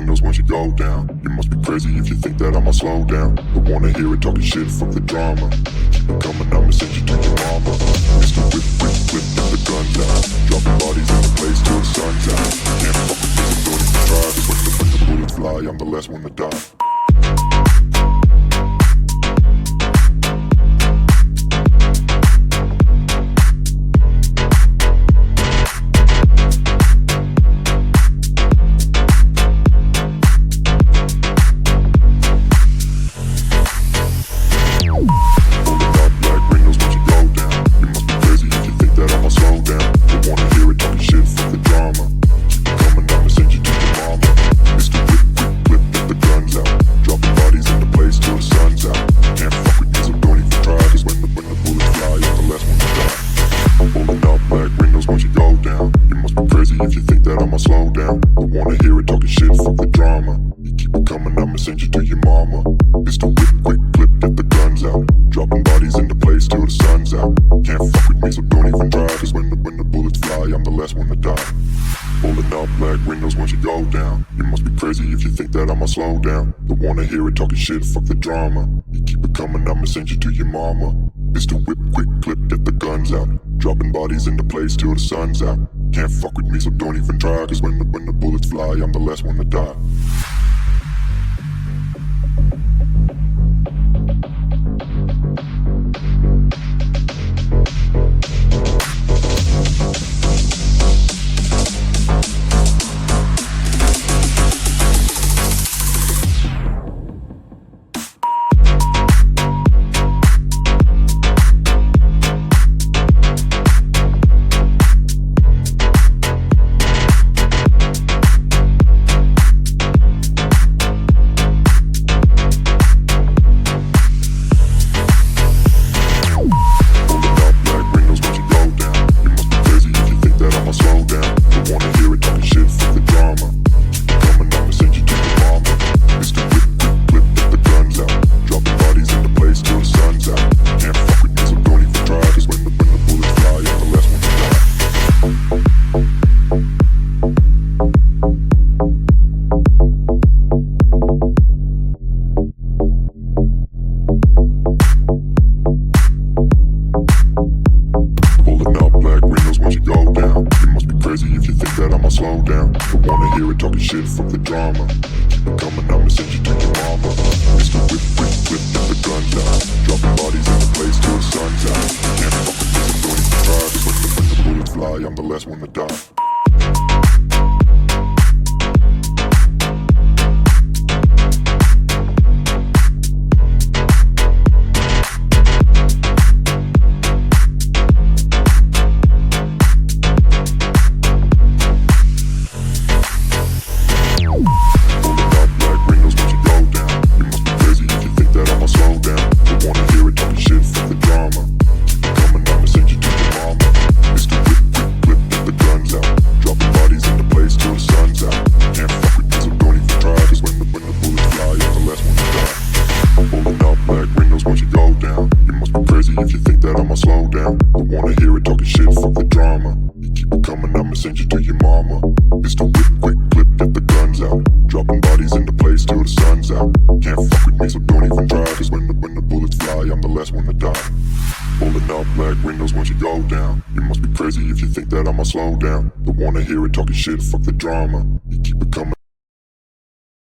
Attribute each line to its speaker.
Speaker 1: windows once you go down. You must be crazy if you think that I'ma slow down. Don't wanna hear it talking shit, fuck the drama. Keep it coming, I'ma send you to your mama. Mr. Whip, whip, whip, get the guns out. Dropping bodies in the place till the sun's out. Can't fuck with me, so don't even try. Cause when the bullets fly, I'm the last one to die. If you think that I'ma slow down, don't wanna hear it talking shit, fuck the drama. You keep it coming, I'ma send you to your mama. Mr. Whip, quick clip, get the guns out. Dropping bodies into place till the sun's out. Can't fuck with me, so don't even try. Cause when the bullets fly, I'm the last one to die. Pulling up black windows once you go down. You must be crazy if you think that I'ma slow down. Don't wanna hear it talking shit, fuck the drama. You keep it coming, I'ma send you to your mama. Mr. Whip, quick clip, get the guns out. Dropping bodies into place till the sun's out. Can't fuck with me, so don't even try. Cause when the bullets fly, I'm the last one to die. If you think that I'ma slow down, don't wanna hear it talking shit, fuck the drama. Keep it coming, I'ma send you to your mama. Mr. Whip, whip, whip, get the guns out. Dropping bodies in the place till the sun's out. Can't fuck with me, so don't even try. Cause when the bullets fly, I'm the last one to die. If you think that I'ma slow down, don't wanna hear it talking shit, fuck the drama. You keep it coming, I'ma send you to your mama. Mr. Whip, quick clip, get the guns out. Dropping bodies into place till the sun's out. Can't fuck with me, so don't even try. Cause when the bullets fly, I'm the last one to die. Pulling up black windows once you go down. You must be crazy if you think that I'ma slow down. Don't wanna hear it talking shit, fuck the drama.